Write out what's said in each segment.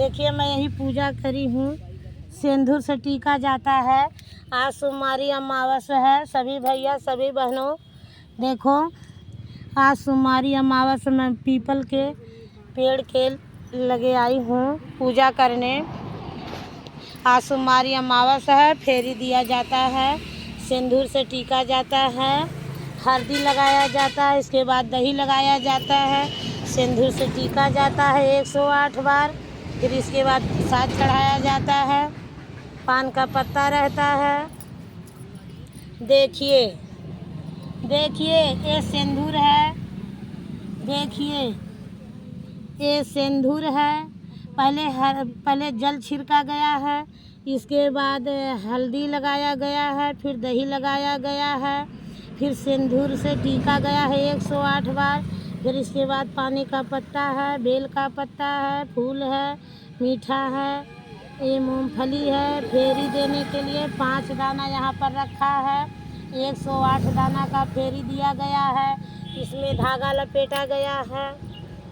देखिए मैं यही पूजा करी हूँ। सिंदूर से टीका जाता है। आज सोमवारी अमावस्या है। सभी भैया सभी बहनों देखो, आज सोमवारी अमावस्या में पीपल के पेड़ के लगे आई हूँ पूजा करने। आज सोमवारी अमावस्या है। फेरी दिया जाता है, सिंदूर से टीका जाता है, हल्दी लगाया जाता है, इसके बाद दही लगाया जाता है, सिंदूर से टीका जाता है 108 बार। फिर इसके बाद प्रसाद चढ़ाया जाता है, पान का पत्ता रहता है। देखिए देखिए ये सिंदूर है। देखिए ये सिंदूर है। पहले जल छिड़का गया है, इसके बाद हल्दी लगाया गया है, फिर दही लगाया गया है, फिर सिंदूर से टीका गया है 108 बार। फिर इसके बाद पानी का पत्ता है, बेल का पत्ता है, फूल है, मीठा है, ये मूंगफली है। फेरी देने के लिए 5 दाना यहाँ पर रखा है। 108 दाना का फेरी दिया गया है। इसमें धागा लपेटा गया है।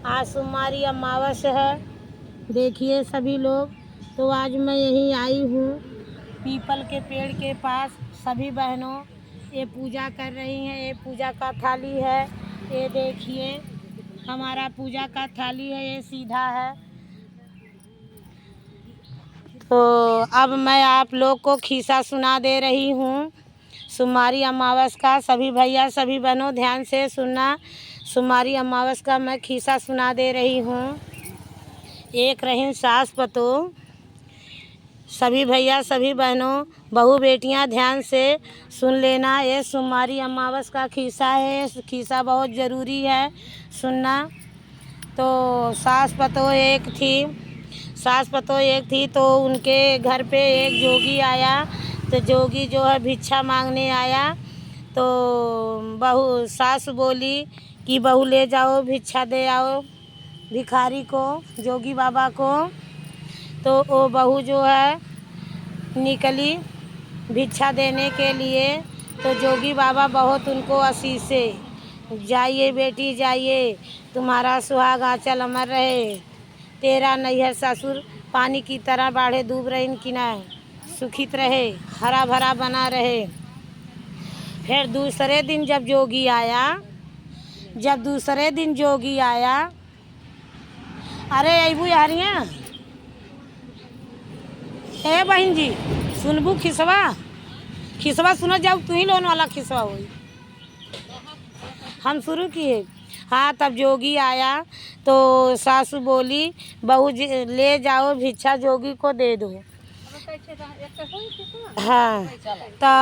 आज सोमवारी अमावस्या है। देखिए सभी लोग, तो आज मैं यहीं आई हूँ पीपल के पेड़ के पास। सभी बहनों ये पूजा कर रही हैं। ये पूजा का थाली है। ये देखिए हमारा पूजा का थाली है, ये सीधा है। तो अब मैं आप लोग को खिस्सा सुना दे रही हूँ सोमवारी अमावस्या का। सभी भैया सभी बहनों ध्यान से सुनना। सोमवारी अमावस्या का मैं खिस्सा सुना दे रही हूँ। एक रही सास पतोह। सभी भैया सभी बहनों बहू बेटियां ध्यान से सुन लेना। ये सोमवारी अमावस्या का खिस्सा है। खिस्सा बहुत ज़रूरी है सुनना। तो सास पतोह एक थी। तो उनके घर पे एक जोगी आया। तो जोगी जो है भिक्षा मांगने आया। तो बहू सास बोली कि बहू ले जाओ, भिक्षा दे आओ भिखारी को, जोगी बाबा को। तो वो बहू जो है निकली भिक्षा देने के लिए। तो जोगी बाबा बहुत उनको आशीषे, जाइए बेटी जाइए, तुम्हारा सुहाग आंचल अमर रहे, तेरा नैहर ससुर पानी की तरह बाढ़े डूब रही किनाए, सुखित रहे, हरा भरा बना रहे। फिर दूसरे दिन जब जोगी आया, अरे अबू यारियाँ ए बहन जी सुनबू खिसवा सुनो, जाओ तू ही लोन वाला खिसवा हुई हम शुरू किए। हाँ, तब जोगी आया तो सासू बोली बहू ले जाओ भिक्षा जोगी को दे दो। हाँ, तो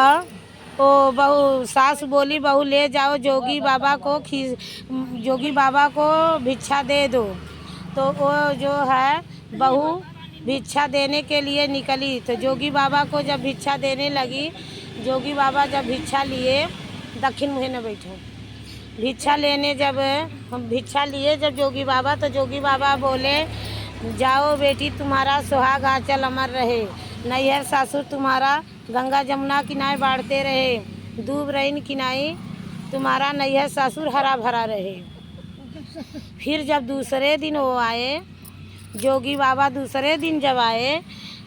वो बहू सास बोली बहू ले जाओ जोगी बाबा को भिक्षा दे दो। तो वो जो है बहू भिक्षा देने के लिए निकली। तो जोगी बाबा को जब भिक्षा देने लगी, जोगी बाबा जब भिक्षा लिए, दक्षिण मुहे न बैठो, भिक्षा लिए जब जोगी बाबा, तो जोगी बाबा बोले जाओ बेटी तुम्हारा सुहाग आंचल अमर रहे, नैहर सासुर तुम्हारा गंगा जमुना किनारे बाढ़ते रहे, डूब रही किनाई तुम्हारा नैहर सासुर हरा भरा रहे। फिर जब दूसरे दिन वो आए, जोगी बाबा दूसरे दिन जब आए,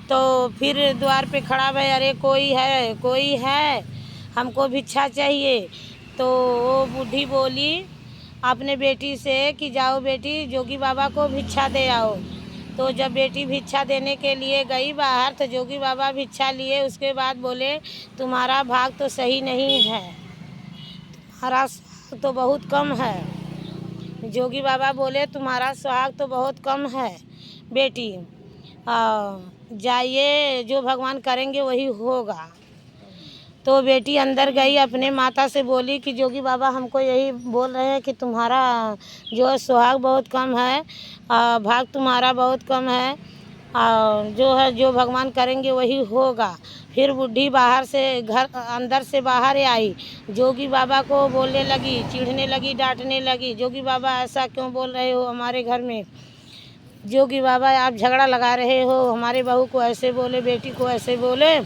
तो फिर द्वार पे खड़ा भई, अरे कोई है हमको भिक्षा चाहिए। तो वो बूढ़ी बोली अपने बेटी से कि जाओ बेटी जोगी बाबा को भिक्षा दे आओ। तो जब बेटी भिक्षा देने के लिए गई बाहर, तो जोगी बाबा भिक्षा लिए। उसके बाद बोले तुम्हारा भाग तो सही नहीं है, तुम्हारा सुहाग तो बहुत कम है। जोगी बाबा बोले तुम्हारा सुहाग तो बहुत कम है बेटी, जाइए जो भगवान करेंगे वही होगा। तो बेटी अंदर गई, अपने माता से बोली कि जोगी बाबा हमको यही बोल रहे हैं कि तुम्हारा जो है सुहाग बहुत कम है, भाग तुम्हारा बहुत कम है, जो भगवान करेंगे वही होगा। फिर बूढ़ी बाहर से अंदर से बाहर आई, जोगी बाबा को बोलने लगी, चिढ़ने लगी, डांटने लगी, जोगी बाबा ऐसा क्यों बोल रहे हो हमारे घर में, जोगी बाबा आप झगड़ा लगा रहे हो, हमारे बहू को ऐसे बोले, बेटी को ऐसे बोले।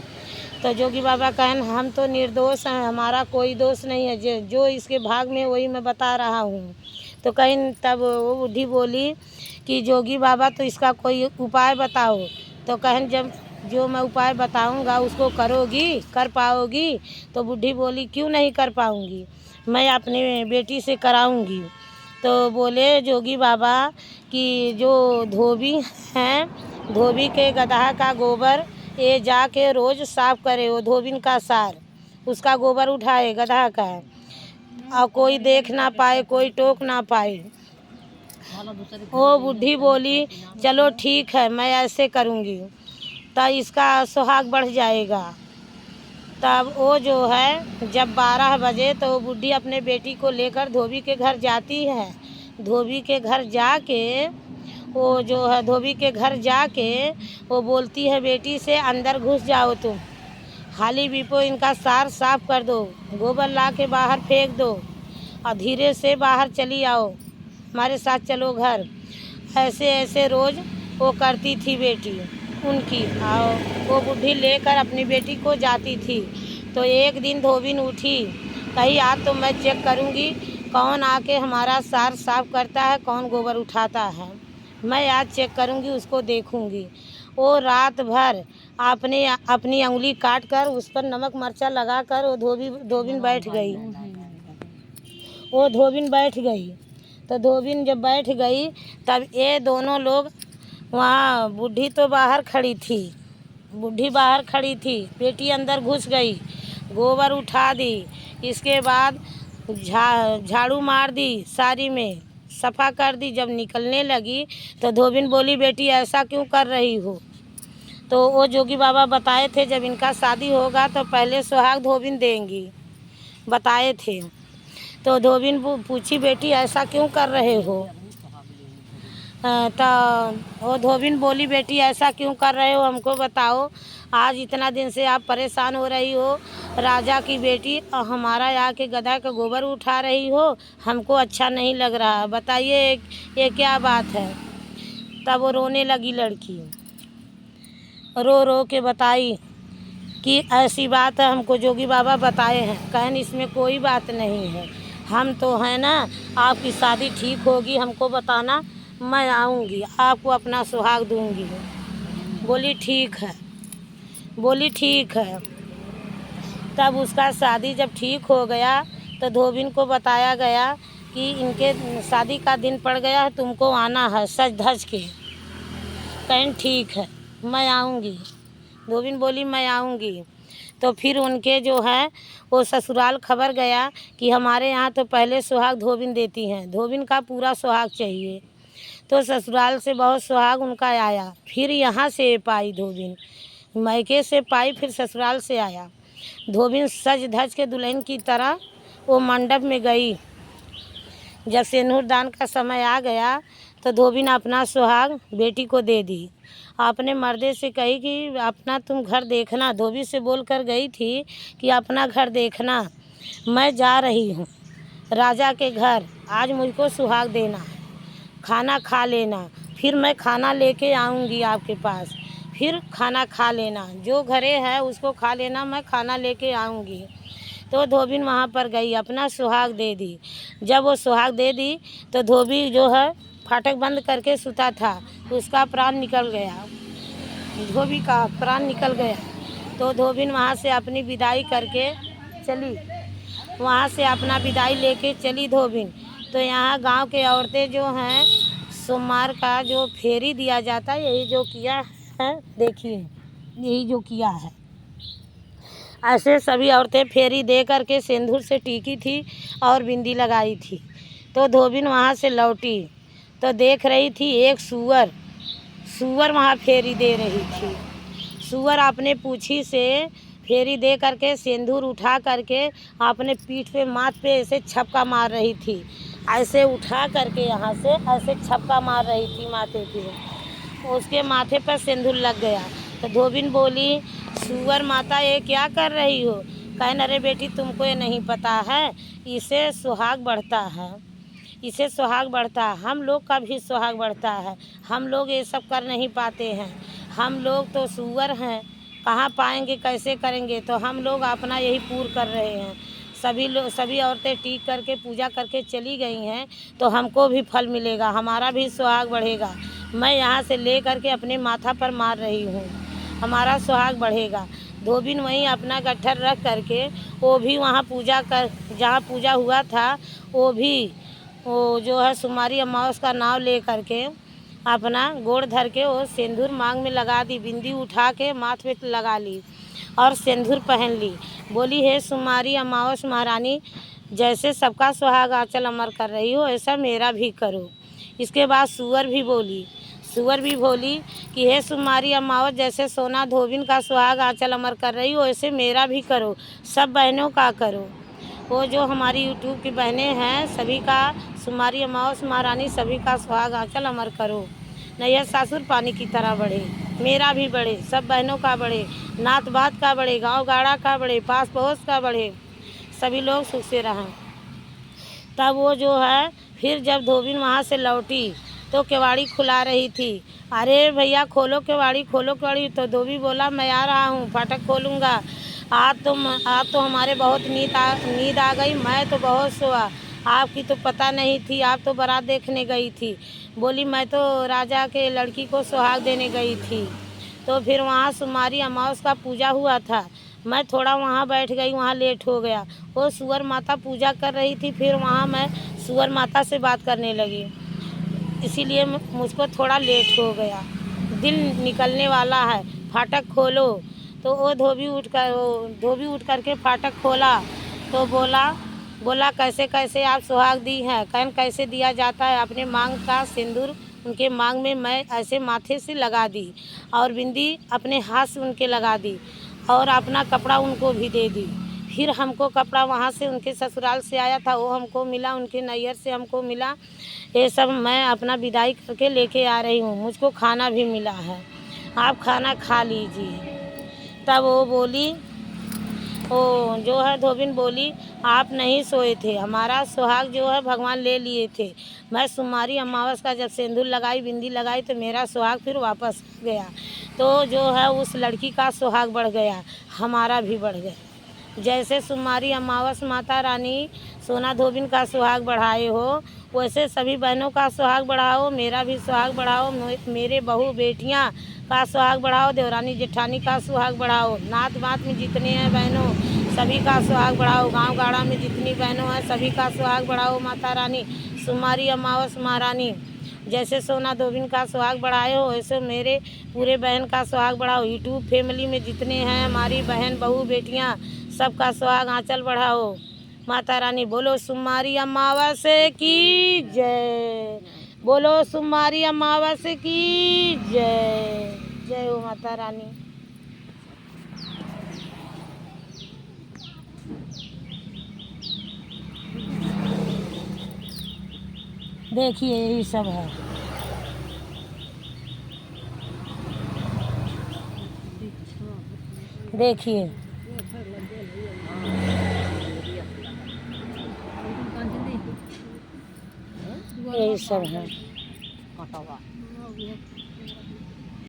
तो जोगी बाबा कहन हम तो निर्दोष हैं, हमारा कोई दोष नहीं है, जो इसके भाग में वही मैं बता रहा हूँ। तो कहीं तब वो बूढ़ी बोली कि जोगी बाबा तो इसका कोई उपाय बताओ। तो कहें जब जो मैं उपाय बताऊंगा उसको करोगी, कर पाओगी? तो बूढ़ी बोली क्यों नहीं कर पाऊंगी, मैं अपनी बेटी से कराऊंगी। तो बोले जोगी बाबा कि जो धोबी हैं, धोबी के गधा का गोबर ये जाके रोज़ साफ करे, वो धोबिन का सार उसका गोबर उठाए गधा का, और कोई देख ना पाए, कोई टोक ना पाए। वो बूढ़ी बोली चलो ठीक है, मैं ऐसे करूँगी, तो इसका सुहाग बढ़ जाएगा। तब वो जो है जब 12 बजे तो बूढ़ी अपने बेटी को लेकर धोबी के घर जाती है। धोबी के घर जाके वो जो है धोबी के घर जाके वो बोलती है बेटी से अंदर घुस जाओ तुम, हाली बीपो इनका सार साफ कर दो, गोबर ला के बाहर फेंक दो और धीरे से बाहर चली आओ, हमारे साथ चलो घर। ऐसे ऐसे रोज़ वो करती थी बेटी उनकी, और वो बूढ़ी लेकर अपनी बेटी को जाती थी। तो एक दिन धोबिन उठी, कही आज तो मैं चेक करूँगी कौन आके हमारा सार साफ करता है, कौन गोबर उठाता है, मैं आज चेक करूँगी, उसको देखूँगी। वो रात भर अपनी उंगली काट कर उस पर नमक मिर्चा लगा कर वो धोबिन बैठ गई। वो धोबिन बैठ गई। तो धोबिन जब बैठ गई तब ये दोनों लोग वहाँ, बूढ़ी तो बाहर खड़ी थी, बूढ़ी बाहर खड़ी थी, बेटी अंदर घुस गई, गोबर उठा दी, इसके बाद झाड़ू मार दी, सारी में सफ़ा कर दी। जब निकलने लगी तो धोबिन बोली बेटी ऐसा क्यों कर रही हो? तो वो जोगी बाबा बताए थे जब इनका शादी होगा तो पहले सुहाग धोबिन देंगी, बताए थे। तो धोबिन पूछी बेटी ऐसा क्यों कर रहे हो? तो वो धोबिन बोली बेटी ऐसा क्यों कर रहे हो हमको बताओ, आज इतना दिन से आप परेशान हो रही हो, राजा की बेटी और हमारा यहाँ के गधा का गोबर उठा रही हो, हमको अच्छा नहीं लग रहा, बताइए ये क्या बात है। तब वो रोने लगी लड़की, रो रो के बताई कि ऐसी बात है, हमको जोगी बाबा बताए हैं, कहन इसमें कोई बात नहीं है, हम तो है ना, आपकी शादी ठीक होगी, हमको बताना, मैं आऊँगी, आपको अपना सुहाग दूँगी। बोली ठीक है, बोली ठीक है। तब उसका शादी जब ठीक हो गया तो धोबिन को बताया गया कि इनके शादी का दिन पड़ गया है, तुमको आना है सज धज के। कहें ठीक है मैं आऊँगी। धोबिन बोली मैं आऊँगी। तो फिर उनके जो है वो ससुराल खबर गया कि हमारे यहाँ तो पहले सुहाग धोबिन देती हैं, धोबिन का पूरा सुहाग चाहिए। तो ससुराल से बहुत सुहाग उनका आया, फिर यहाँ से पाई धोबिन, मायके से पाई, फिर ससुराल से आया। धोबिन सज धज के दुल्हन की तरह वो मंडप में गई। जब सिंदूर दान का समय आ गया तो धोबिन अपना सुहाग बेटी को दे दी। अपने मर्दे से कही कि अपना तुम घर देखना, धोबी से बोल कर गई थी कि अपना घर देखना, मैं जा रही हूँ राजा के घर, आज मुझको सुहाग देना है, खाना खा लेना, फिर मैं खाना लेके आऊँगी आपके पास, फिर खाना खा लेना, जो घरे है उसको खा लेना, मैं खाना लेके आऊँगी। तो धोबिन वहाँ पर गई, अपना सुहाग दे दी। जब वो सुहाग दे दी तो धोबी जो है फाटक बंद करके सुता था, उसका प्राण निकल गया, धोबी का प्राण निकल गया। तो धोबिन वहाँ से अपनी विदाई करके चली, वहाँ से अपना विदाई लेके चली धोबिन। तो यहाँ गांव के औरतें जो हैं सोमवार का जो फेरी दिया जाता है, यही जो किया है, देखिए यही जो किया है, ऐसे सभी औरतें फेरी दे करके सिंदूर से टीकी थी और बिंदी लगाई थी। तो धोबिन वहाँ से लौटी तो देख रही थी एक सूअर वहाँ फेरी दे रही थी। सूअर अपने पूँछी से फेरी दे करके सिंदूर उठा करके अपने पीठ पे माथ पे ऐसे छपका मार रही थी, ऐसे उठा करके यहाँ से ऐसे छपका मार रही थी माथे पे, उसके माथे पर सिंदूर लग गया। तो धोबिन बोली सूअर माता ये क्या कर रही हो? कहने अरे बेटी तुमको ये नहीं पता है, इसे सुहाग बढ़ता है, इसे सुहाग बढ़ता है, हम लोग का भी सुहाग बढ़ता है, हम लोग ये सब कर नहीं पाते हैं, हम लोग तो सूअर हैं, कहाँ पाएंगे कैसे करेंगे, तो हम लोग अपना यही पूर्ण कर रहे हैं। सभी औरतें टीक करके पूजा करके चली गई हैं, तो हमको भी फल मिलेगा, हमारा भी सुहाग बढ़ेगा। मैं यहाँ से ले करके अपने माथा पर मार रही हूँ, हमारा सुहाग बढ़ेगा। धोबिन वहीं अपना गट्ठर रख करके वो भी वहाँ पूजा कर, जहाँ पूजा हुआ था वो जो है सुमारी अमावस का नाम ले करके अपना गोड़ धर के वो सिंदूर मांग में लगा दी, बिंदी उठा के माथे पे लगा ली और सिंदूर पहन ली। बोली, हे सुमारी अमावस महारानी, जैसे सबका सुहाग आंचल अमर कर रही हो ऐसा मेरा भी करो। इसके बाद सुअर भी बोली कि हे सुमारी अमावस, जैसे सोना धोबिन का सुहाग आंचल अमर कर रही हो ऐसे मेरा भी करो, सब बहनों का करो। वो जो हमारी यूट्यूब की बहनें हैं सभी का सुमारी अमावस महारानी सभी का सुहाग आंचल अमर करो। नैया सासुर पानी की तरह बढ़े, मेरा भी बढ़े, सब बहनों का बढ़े, नात बात का बढ़े, गांव गाड़ा का बढ़े, पास पड़ोस का बढ़े, सभी लोग सुख से रहें। तब वो जो है फिर जब धोबिन वहाँ से लौटी तो केवाड़ी खुला रही थी। अरे भैया खोलो केवाड़ी, खोलो केवाड़ी। तो धोबी बोला, मैं आ रहा हूँ, फाटक खोलूँगा। आज तो हमारे बहुत नींद आ गई, मैं तो बहुत सोआ, आपकी तो पता नहीं थी, आप तो बारात देखने गई थी। बोली, मैं तो राजा के लड़की को सुहाग देने गई थी। तो फिर वहाँ सुमारी अमावस का पूजा हुआ था, मैं थोड़ा वहाँ बैठ गई, वहाँ लेट हो गया। वो सुअर माता पूजा कर रही थी, फिर वहाँ मैं सुअर माता से बात करने लगी, इसीलिए मुझको थोड़ा लेट हो गया। दिल निकलने वाला है, फाटक खोलो। तो वो धोबी उठ कर के फाटक खोला तो बोला कैसे कैसे आप सुहाग दी हैं, कैसे दिया जाता है। अपने मांग का सिंदूर उनके मांग में मैं ऐसे माथे से लगा दी और बिंदी अपने हाथ से उनके लगा दी और अपना कपड़ा उनको भी दे दी। फिर हमको कपड़ा वहाँ से उनके ससुराल से आया था, वो हमको मिला, उनके नैयर से हमको मिला। ये सब मैं अपना विदाई करके लेके आ रही हूँ, मुझको खाना भी मिला है, आप खाना खा लीजिए। तब वो बोली, वो जो है धोबिन बोली, आप नहीं सोए थे, हमारा सुहाग जो है भगवान ले लिए थे। मैं सुमारी अमावस का जब सिंदूर लगाई, बिंदी लगाई तो मेरा सुहाग फिर वापस गया। तो जो है उस लड़की का सुहाग बढ़ गया, हमारा भी बढ़ गया। जैसे सुमारी अमावस माता रानी सोना धोबिन का सुहाग बढ़ाए हो, वैसे सभी बहनों का सुहाग बढ़ाओ, मेरा भी सुहाग बढ़ाओ, मेरे बहू बेटियां का सुहाग बढ़ाओ, देवरानी जेठानी का सुहाग बढ़ाओ, नात बात में जितने हैं बहनों सभी का सुहाग बढ़ाओ, गांव गाड़ा में जितनी बहनों हैं सभी का सुहाग बढ़ाओ। माता रानी सुमारी अमावस महारानी जैसे सोना धोबिन का सुहाग बढ़ाए हो वैसे मेरे पूरे बहन का सुहाग बढ़ाओ। यूट्यूब फैमिली में जितने हैं हमारी बहन बहू बेटियां सबका सुहाग आंचल बढ़ाओ। माता रानी बोलो सुमारी अमावस की जय, बोलो सुमारी अमावस की जय। जय हो माता रानी। देखिए यही सब है। देखिए यही सब है।